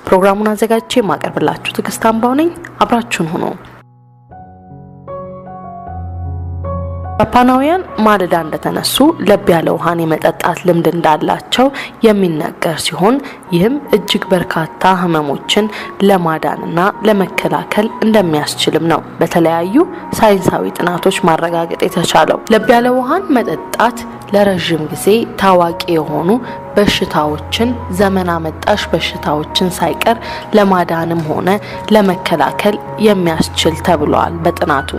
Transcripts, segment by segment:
ፕሮግራሙን አዘጋጅቼ ማቀርብላችሁ ትዕግስት አምባው ነኝ። አብራችሁን ሁኑ። ጃፓናውያን ማለዳ እንደተነሱ ለብ ያለ ውሃን የመጠጣት ልምድ እንዳላቸው የሚነገር ሲሆን ይህም እጅግ በርካታ ህመሞችን ለማዳንና ለመከላከል እንደሚያስችልም ነው በተለያዩ ሳይንሳዊ ጥናቶች ማረጋገጥ የተቻለው። ለብ ያለ ውሃን መጠጣት ለረጅም ጊዜ ታዋቂ የሆኑ በሽታዎችን ዘመን አመጣሽ በሽታዎችን ሳይቀር ለማዳንም ሆነ ለመከላከል የሚያስችል ተብሏል በጥናቱ።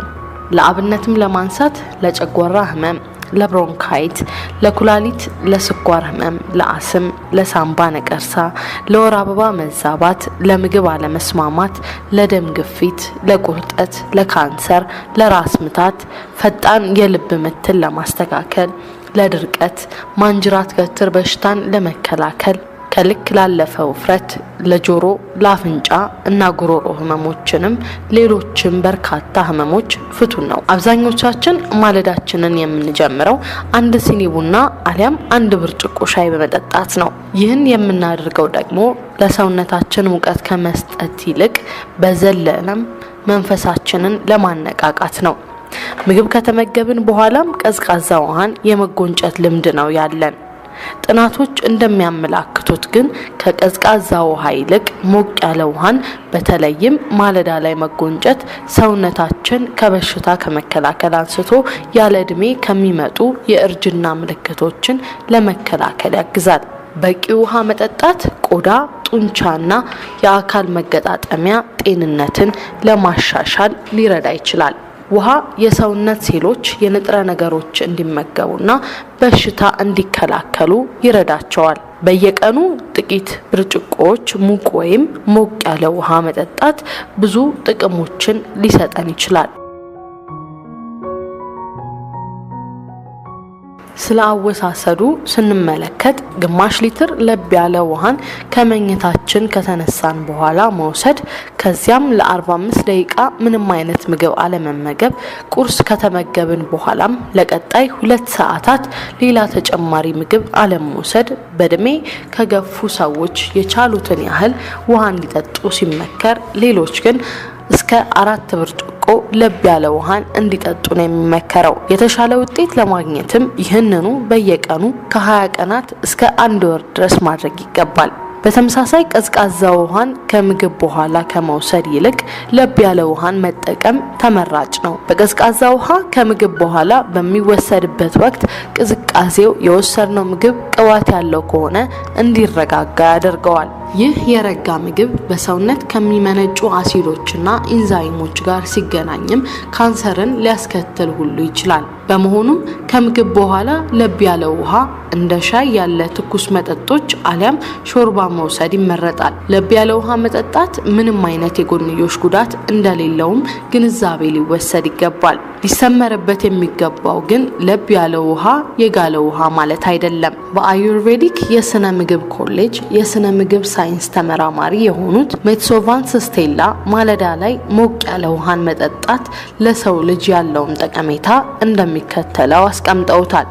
ለአብነትም ለማንሳት ለጨጓራ ህመም፣ ለብሮንካይት፣ ለኩላሊት፣ ለስኳር ህመም፣ ለአስም፣ ለሳምባ ነቀርሳ፣ ለወር አበባ መዛባት፣ ለምግብ አለመስማማት፣ ለደም ግፊት፣ ለቁርጠት፣ ለካንሰር፣ ለራስ ምታት፣ ፈጣን የልብ ምትን ለማስተካከል፣ ለድርቀት፣ ማንጅራት ገትር በሽታን ለመከላከል፣ ከልክ ላለፈ ውፍረት፣ ለጆሮ፣ ለአፍንጫ እና ጉሮሮ ህመሞችንም ሌሎችም በርካታ ህመሞች ፍቱን ነው። አብዛኞቻችን ማለዳችንን የምንጀምረው አንድ ሲኒ ቡና አሊያም አንድ ብርጭቆ ሻይ በመጠጣት ነው። ይህን የምናደርገው ደግሞ ለሰውነታችን ሙቀት ከመስጠት ይልቅ በዘለለም መንፈሳችንን ለማነቃቃት ነው። ምግብ ከተመገብን በኋላም ቀዝቃዛ ውሃን የመጎንጨት ልምድ ነው ያለን። ጥናቶች እንደሚያመላክቱት ግን ከቀዝቃዛ ውሃ ይልቅ ሞቅ ያለ ውሃን በተለይም ማለዳ ላይ መጎንጨት ሰውነታችን ከበሽታ ከመከላከል አንስቶ ያለ እድሜ ከሚመጡ የእርጅና ምልክቶችን ለመከላከል ያግዛል። በቂ ውሃ መጠጣት ቆዳ፣ ጡንቻና የአካል መገጣጠሚያ ጤንነትን ለማሻሻል ሊረዳ ይችላል። ውሃ የሰውነት ሴሎች የንጥረ ነገሮች እንዲመገቡና በሽታ እንዲከላከሉ ይረዳቸዋል። በየቀኑ ጥቂት ብርጭቆዎች ሙቅ ወይም ሞቅ ያለ ውሃ መጠጣት ብዙ ጥቅሞችን ሊሰጠን ይችላል። ስለ አወሳሰዱ ስንመለከት ግማሽ ሊትር ለብ ያለ ውሃን ከመኝታችን ከተነሳን በኋላ መውሰድ፣ ከዚያም ለ45 ደቂቃ ምንም አይነት ምግብ አለመመገብ፣ ቁርስ ከተመገብን በኋላም ለቀጣይ 2 ሰዓታት ሌላ ተጨማሪ ምግብ አለመውሰድ፣ በእድሜ ከገፉ ሰዎች የቻሉትን ያህል ውሃ እንዲጠጡ ሲመከር፣ ሌሎች ግን እስከ 4 ብርጭቆ ለብ ያለ ውሃን እንዲጠጡ ነው የሚመከረው። የተሻለ ውጤት ለማግኘትም ይህንኑ በየቀኑ ከ20 ቀናት እስከ 1 ወር ድረስ ማድረግ ይገባል። በተመሳሳይ ቀዝቃዛ ውሃን ከምግብ በኋላ ከመውሰድ ይልቅ ለብ ያለ ውሃን መጠቀም ተመራጭ ነው። በቀዝቃዛ ውሃ ከምግብ በኋላ በሚወሰድበት ወቅት ቅዝቃዜው የወሰድነው ምግብ ቅባት ያለው ከሆነ እንዲረጋጋ ያደርገዋል። ይህ የረጋ ምግብ በሰውነት ከሚመነጩ አሲዶችና ኢንዛይሞች ጋር ሲገናኝም ካንሰርን ሊያስከትል ሁሉ ይችላል። በመሆኑም ከምግብ በኋላ ለብ ያለ ውሃ እንደ ሻይ ያለ ትኩስ መጠጦች አሊያም ሾርባ መውሰድ ይመረጣል። ለብ ያለ ውሃ መጠጣት ምንም አይነት የጎንዮሽ ጉዳት እንደሌለውም ግንዛቤ ሊወሰድ ይገባል። ሊሰመርበት የሚገባው ግን ለብ ያለ ውሃ የጋለ ውሃ ማለት አይደለም። በአዩርቬዲክ የስነ ምግብ ኮሌጅ የስነ ምግብ ሳይንስ ተመራማሪ የሆኑት ሜትሶቫንስ ስቴላ ማለዳ ላይ ሞቅ ያለ ውሃን መጠጣት ለሰው ልጅ ያለውን ጠቀሜታ እንደሚከተለው አስቀምጠውታል።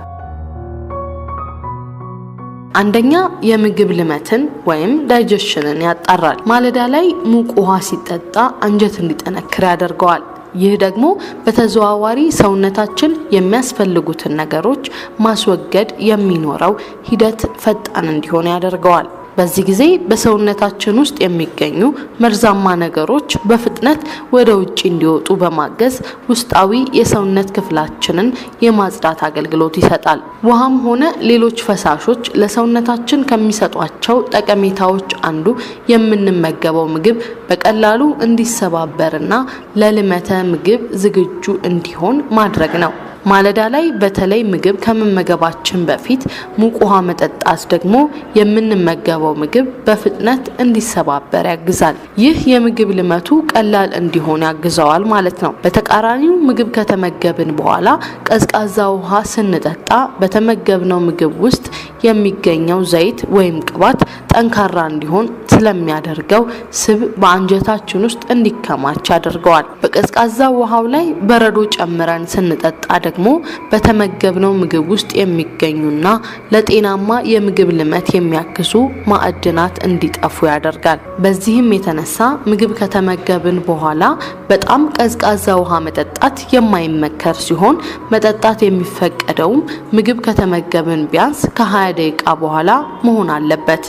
አንደኛ፣ የምግብ ልመትን ወይም ዳይጀሽንን ያጣራል። ማለዳ ላይ ሙቅ ውሃ ሲጠጣ አንጀት እንዲጠነክር ያደርገዋል። ይህ ደግሞ በተዘዋዋሪ ሰውነታችን የሚያስፈልጉትን ነገሮች ማስወገድ የሚኖረው ሂደት ፈጣን እንዲሆን ያደርገዋል። በዚህ ጊዜ በሰውነታችን ውስጥ የሚገኙ መርዛማ ነገሮች በፍጥነት ወደ ውጪ እንዲወጡ በማገዝ ውስጣዊ የሰውነት ክፍላችንን የማጽዳት አገልግሎት ይሰጣል። ውሃም ሆነ ሌሎች ፈሳሾች ለሰውነታችን ከሚሰጧቸው ጠቀሜታዎች አንዱ የምንመገበው ምግብ በቀላሉ እንዲሰባበርና ለልመተ ምግብ ዝግጁ እንዲሆን ማድረግ ነው። ማለዳ ላይ በተለይ ምግብ ከመመገባችን በፊት ሙቅ ውሃ መጠጣት ደግሞ የምንመገበው ምግብ በፍጥነት እንዲሰባበር ያግዛል። ይህ የምግብ ልመቱ ቀላል እንዲሆን ያግዘዋል ማለት ነው። በተቃራኒው ምግብ ከተመገብን በኋላ ቀዝቃዛ ውሃ ስንጠጣ በተመገብነው ምግብ ውስጥ የሚገኘው ዘይት ወይም ቅባት ጠንካራ እንዲሆን ስለሚያደርገው ስብ በአንጀታችን ውስጥ እንዲከማች ያደርገዋል። በቀዝቃዛ ውሃው ላይ በረዶ ጨምረን ስንጠጣ ደግሞ በተመገብነው ምግብ ውስጥ የሚገኙና ለጤናማ የምግብ ልመት የሚያግዙ ማዕድናት እንዲጠፉ ያደርጋል። በዚህም የተነሳ ምግብ ከተመገብን በኋላ በጣም ቀዝቃዛ ውሃ መጠጣት የማይመከር ሲሆን መጠጣት የሚፈቀደውም ምግብ ከተመገብን ቢያንስ ከ20 ደቂቃ በኋላ መሆን አለበት።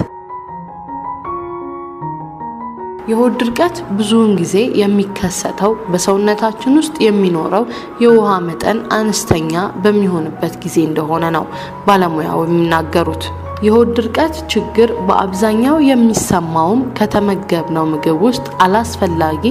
የሆድ ድርቀት ብዙውን ጊዜ የሚከሰተው በሰውነታችን ውስጥ የሚኖረው የውሃ መጠን አነስተኛ በሚሆንበት ጊዜ እንደሆነ ነው ባለሙያው የሚናገሩት። የሆድ ድርቀት ችግር በአብዛኛው የሚሰማውም ከተመገብነው ምግብ ውስጥ አላስፈላጊ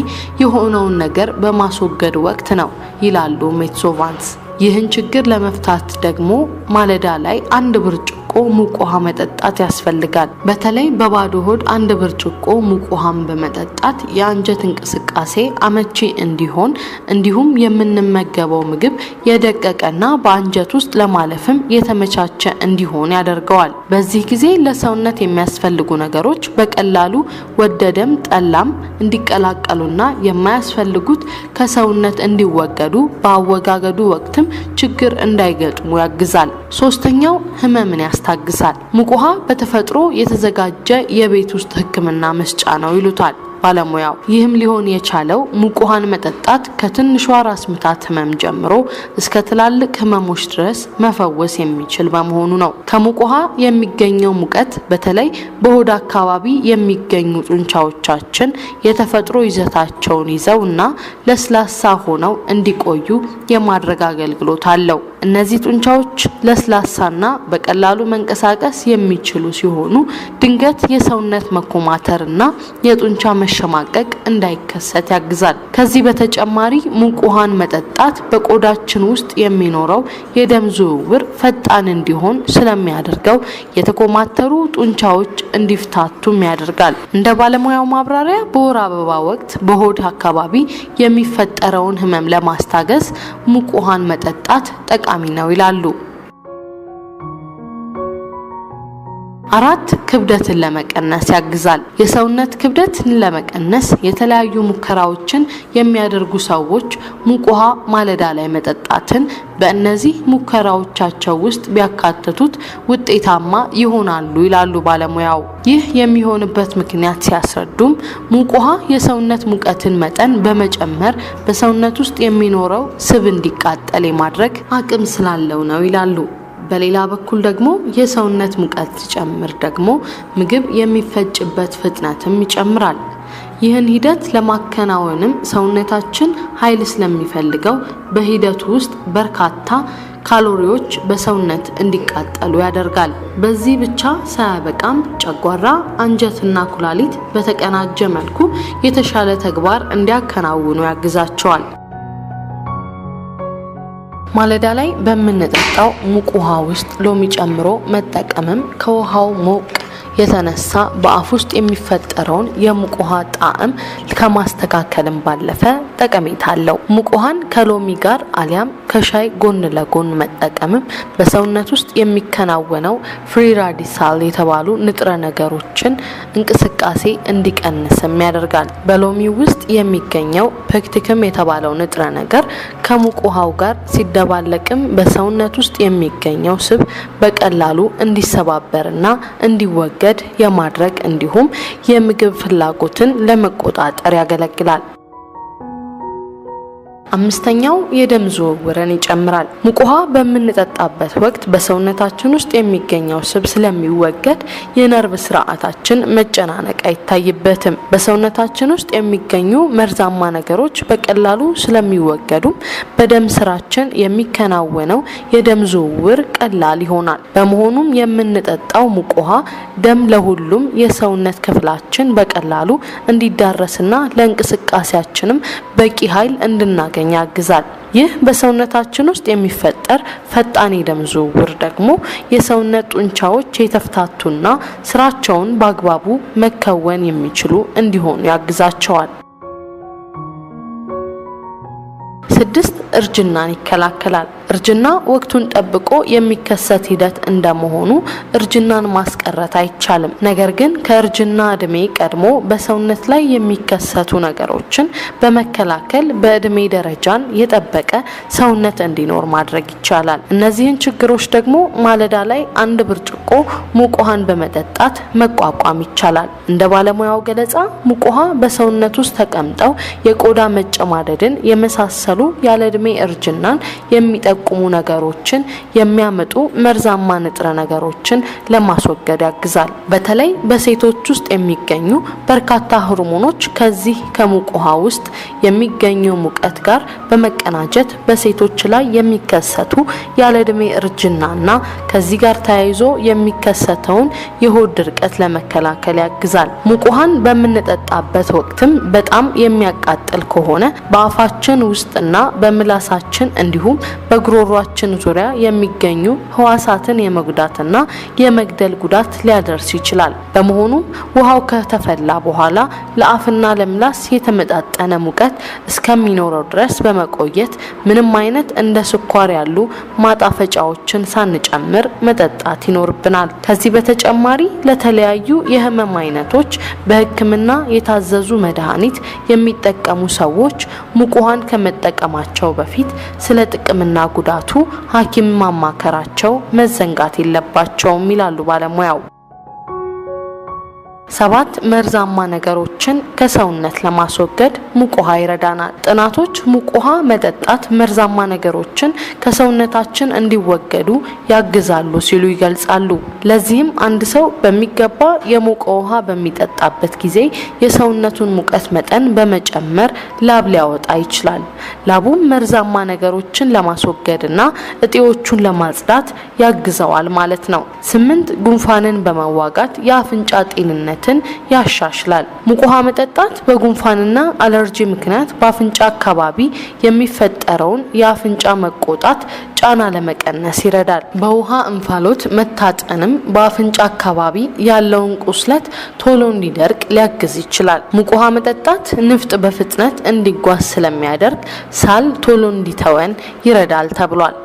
የሆነውን ነገር በማስወገድ ወቅት ነው ይላሉ ሜትሶቫንስ። ይህን ችግር ለመፍታት ደግሞ ማለዳ ላይ 1 ብርጭቆ ሙቅ ውሃ መጠጣት ያስፈልጋል። በተለይ በባዶ ሆድ 1 ብርጭቆ ሙቅ ውሃን በመጠጣት የአንጀት እንቅስቃሴ አመቺ እንዲሆን እንዲሁም የምንመገበው ምግብ የደቀቀና በአንጀት ውስጥ ለማለፍም የተመቻቸ እንዲሆን ያደርገዋል። በዚህ ጊዜ ለሰውነት የሚያስፈልጉ ነገሮች በቀላሉ ወደደም ጠላም እንዲቀላቀሉና የማያስፈልጉት ከሰውነት እንዲወገዱ በአወጋገዱ ወቅትም ችግር እንዳይገጥሙ ያግዛል። ሶስተኛው ህመምን ያስታግሳል። ሙቅ ውሃ በተፈጥሮ የተዘጋጀ የቤት ውስጥ ሕክምና መስጫ ነው ይሉታል ባለሙያው። ይህም ሊሆን የቻለው ሙቅ ውሃን መጠጣት ከትንሿ ራስ ምታት ህመም ጀምሮ እስከ ትላልቅ ህመሞች ድረስ መፈወስ የሚችል በመሆኑ ነው። ከሙቅ ውሃ የሚገኘው ሙቀት በተለይ በሆድ አካባቢ የሚገኙ ጡንቻዎቻችን የተፈጥሮ ይዘታቸውን ይዘውና ለስላሳ ሆነው እንዲቆዩ የማድረግ አገልግሎት አለው። እነዚህ ጡንቻዎች ለስላሳና በቀላሉ መንቀሳቀስ የሚችሉ ሲሆኑ ድንገት የሰውነት መኮማተርና የጡንቻ መሸማቀቅ እንዳይከሰት ያግዛል። ከዚህ በተጨማሪ ሙቅ ውሃን መጠጣት በቆዳችን ውስጥ የሚኖረው የደም ዝውውር ፈጣን እንዲሆን ስለሚያደርገው የተኮማተሩ ጡንቻዎች እንዲፍታቱም ያደርጋል። እንደ ባለሙያው ማብራሪያ በወር አበባ ወቅት በሆድ አካባቢ የሚፈጠረውን ህመም ለማስታገስ ሙቅ ውሃን መጠጣት ጠቃሚ ነው ይላሉ። 4 ክብደትን ለመቀነስ ያግዛል። የሰውነት ክብደትን ለመቀነስ የተለያዩ ሙከራዎችን የሚያደርጉ ሰዎች ሙቅ ውሃ ማለዳ ላይ መጠጣትን በእነዚህ ሙከራዎቻቸው ውስጥ ቢያካትቱት ውጤታማ ይሆናሉ ይላሉ ባለሙያው። ይህ የሚሆንበት ምክንያት ሲያስረዱም ሙቅ ውሃ የሰውነት ሙቀትን መጠን በመጨመር በሰውነት ውስጥ የሚኖረው ስብ እንዲቃጠል የማድረግ አቅም ስላለው ነው ይላሉ። በሌላ በኩል ደግሞ የሰውነት ሙቀት ሲጨምር ደግሞ ምግብ የሚፈጭበት ፍጥነትም ይጨምራል። ይህን ሂደት ለማከናወንም ሰውነታችን ኃይል ስለሚፈልገው በሂደቱ ውስጥ በርካታ ካሎሪዎች በሰውነት እንዲቃጠሉ ያደርጋል። በዚህ ብቻ ሳያበቃም ጨጓራ፣ አንጀትና ኩላሊት በተቀናጀ መልኩ የተሻለ ተግባር እንዲያከናውኑ ያግዛቸዋል። ማለዳ ላይ በምንጠጣው ሙቅ ውሃ ውስጥ ሎሚ ጨምሮ መጠቀምም ከውሃው ሞቅ የተነሳ በአፍ ውስጥ የሚፈጠረውን የሙቅ ውሃ ጣዕም ከማስተካከልም ባለፈ ጠቀሜታ አለው። ሙቅ ውሃን ከሎሚ ጋር አሊያም ከሻይ ጎን ለጎን መጠቀምም በሰውነት ውስጥ የሚከናወነው ፍሪ ራዲካል የተባሉ ንጥረ ነገሮችን እንቅስቃሴ እንዲቀንስም ያደርጋል። በሎሚ ውስጥ የሚገኘው ፔክቲክም የተባለው ንጥረ ነገር ከሙቅ ውሃው ጋር ሲደባለቅም በሰውነት ውስጥ የሚገኘው ስብ በቀላሉ እንዲሰባበርና እንዲወገድ የማድረግ እንዲሁም የምግብ ፍላጎትን ለመቆጣጠር ያገለግላል። 5ኛው የደም ዝውውርን ይጨምራል። ሙቅ ውሃ በምንጠጣበት ወቅት በሰውነታችን ውስጥ የሚገኘው ስብ ስለሚወገድ የነርቭ ስርዓታችን መጨናነቅ አይታይበትም። በሰውነታችን ውስጥ የሚገኙ መርዛማ ነገሮች በቀላሉ ስለሚወገዱም በደም ስራችን የሚከናወነው የደም ዝውውር ቀላል ይሆናል። በመሆኑም የምንጠጣው ሙቅ ውሃ ደም ለሁሉም የሰውነት ክፍላችን በቀላሉ እንዲዳረስና ለእንቅስቃሴያችንም በቂ ኃይል እንድናገኝ ያግዛል። ይህ በሰውነታችን ውስጥ የሚፈጠር ፈጣን የደም ዝውውር ደግሞ የሰውነት ጡንቻዎች የተፍታቱና ስራቸውን በአግባቡ መከወን የሚችሉ እንዲሆኑ ያግዛቸዋል። 6 እርጅናን ይከላከላል። እርጅና ወቅቱን ጠብቆ የሚከሰት ሂደት እንደመሆኑ እርጅናን ማስቀረት አይቻልም። ነገር ግን ከእርጅና እድሜ ቀድሞ በሰውነት ላይ የሚከሰቱ ነገሮችን በመከላከል በእድሜ ደረጃን የጠበቀ ሰውነት እንዲኖር ማድረግ ይቻላል። እነዚህን ችግሮች ደግሞ ማለዳ ላይ 1 ብርጭቆ ሙቅ ውሃን በመጠጣት መቋቋም ይቻላል። እንደ ባለሙያው ገለጻ ሙቅ ውሃ በሰውነት ውስጥ ተቀምጠው የቆዳ መጨማደድን የመሳሰሉ ያለ እድሜ እርጅናን የሚጠቁሙ ነገሮችን የሚያመጡ መርዛማ ንጥረ ነገሮችን ለማስወገድ ያግዛል። በተለይ በሴቶች ውስጥ የሚገኙ በርካታ ሆርሞኖች ከዚህ ከሙቅ ውሃ ውስጥ የሚገኘው ሙቀት ጋር በመቀናጀት በሴቶች ላይ የሚከሰቱ ያለ እድሜ እርጅናና ከዚህ ጋር ተያይዞ የሚከሰተውን የሆድ ድርቀት ለመከላከል ያግዛል። ሙቅ ውሃን በምንጠጣበት ወቅትም በጣም የሚያቃጥል ከሆነ በአፋችን ውስጥና በምላሳችን እንዲሁም በጉሮሯችን ዙሪያ የሚገኙ ህዋሳትን የመጉዳትና የመግደል ጉዳት ሊያደርስ ይችላል። በመሆኑ ውሃው ከተፈላ በኋላ ለአፍና ለምላስ የተመጣጠነ ሙቀት እስከሚኖረው ድረስ በመቆየት ምንም አይነት እንደ ስኳር ያሉ ማጣፈጫዎችን ሳንጨምር መጠጣት ይኖርብናል። ከዚህ በተጨማሪ ለተለያዩ የህመም አይነቶች በሕክምና የታዘዙ መድኃኒት የሚጠቀሙ ሰዎች ሙቅ ውሃን ከመጠቀማቸው በፊት ስለ ጥቅምና ጉዳቱ ሐኪም ማማከራቸው መዘንጋት የለባቸውም ይላሉ ባለሙያው። 7 መርዛማ ነገሮችን ከሰውነት ለማስወገድ ሙቅ ውሃ ይረዳናል። ጥናቶች ሙቅ ውሃ መጠጣት መርዛማ ነገሮችን ከሰውነታችን እንዲወገዱ ያግዛሉ ሲሉ ይገልጻሉ። ለዚህም አንድ ሰው በሚገባ የሞቀ ውሃ በሚጠጣበት ጊዜ የሰውነቱን ሙቀት መጠን በመጨመር ላብ ሊያወጣ ይችላል። ላቡም መርዛማ ነገሮችን ለማስወገድና እጢዎቹን ለማጽዳት ያግዘዋል ማለት ነው። 8 ጉንፋንን በመዋጋት የአፍንጫ ጤንነት ያሻሽላል። ሙቅ ውሃ መጠጣት በጉንፋንና አለርጂ ምክንያት በአፍንጫ አካባቢ የሚፈጠረውን የአፍንጫ መቆጣት ጫና ለመቀነስ ይረዳል። በውሃ እንፋሎት መታጠንም በአፍንጫ አካባቢ ያለውን ቁስለት ቶሎ እንዲደርቅ ሊያግዝ ይችላል። ሙቅ ውሃ መጠጣት ንፍጥ በፍጥነት እንዲጓዝ ስለሚያደርግ ሳል ቶሎ እንዲተወን ይረዳል ተብሏል።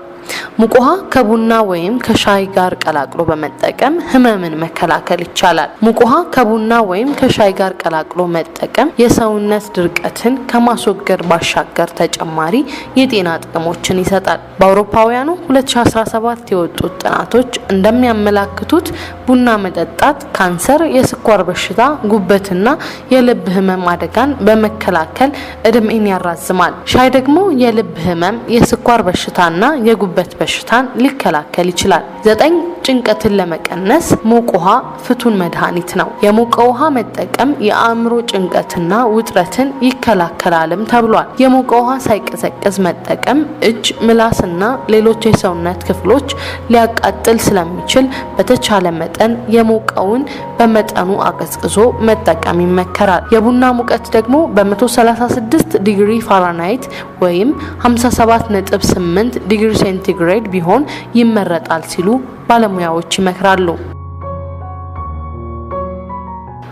ሙቅ ውሃ ከቡና ወይም ከሻይ ጋር ቀላቅሎ በመጠቀም ህመምን መከላከል ይቻላል። ሙቅ ውሃ ከቡና ወይም ከሻይ ጋር ቀላቅሎ መጠቀም የሰውነት ድርቀትን ከማስወገድ ባሻገር ተጨማሪ የጤና ጥቅሞችን ይሰጣል። በአውሮፓውያኑ 2017 የወጡት ጥናቶች እንደሚያመላክቱት ቡና መጠጣት ካንሰር፣ የስኳር በሽታ፣ ጉበትና የልብ ህመም አደጋን በመከላከል እድሜን ያራዝማል። ሻይ ደግሞ የልብ ህመም፣ የስኳር በሽታና የጉበት በሽታን ሊከላከል ይችላል። 9 ጭንቀትን ለመቀነስ ሙቅ ውሃ ፍቱን መድኃኒት ነው። የሞቀ ውሃ መጠቀም የአእምሮ ጭንቀትና ውጥረትን ይከላከላልም ተብሏል። የሞቀ ውሃ ሳይቀዘቅዝ መጠቀም እጅ፣ ምላስና ሌሎች የሰውነት ክፍሎች ሊያቃጥል ስለሚችል በተቻለ መጠን የሞቀውን በመጠኑ አቀዝቅዞ መጠቀም ይመከራል። የቡና ሙቀት ደግሞ በ136 ዲግሪ ፋራናይት ወይም 57.8 ዲግሪ ሴንቲግሬድ ቢሆን ይመረጣል ሲሉ ባለሙያዎች ይመክራሉ።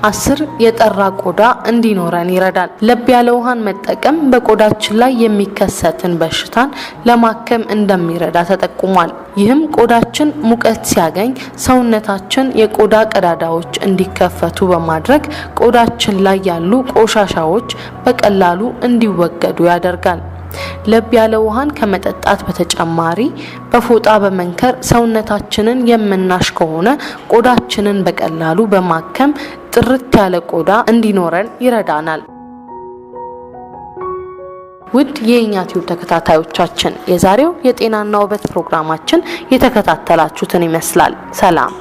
10 የጠራ ቆዳ እንዲኖረን ይረዳል። ለብ ያለ ውሃን መጠቀም በቆዳችን ላይ የሚከሰትን በሽታን ለማከም እንደሚረዳ ተጠቁሟል። ይህም ቆዳችን ሙቀት ሲያገኝ ሰውነታችን የቆዳ ቀዳዳዎች እንዲከፈቱ በማድረግ ቆዳችን ላይ ያሉ ቆሻሻዎች በቀላሉ እንዲወገዱ ያደርጋል። ለብ ያለ ውሃን ከመጠጣት በተጨማሪ በፎጣ በመንከር ሰውነታችንን የምናሽ ከሆነ ቆዳችንን በቀላሉ በማከም ጥርት ያለ ቆዳ እንዲኖረን ይረዳናል። ውድ የኛ ቲዩብ ተከታታዮቻችን የዛሬው የጤናና ውበት ፕሮግራማችን የተከታተላችሁትን ይመስላል። ሰላም።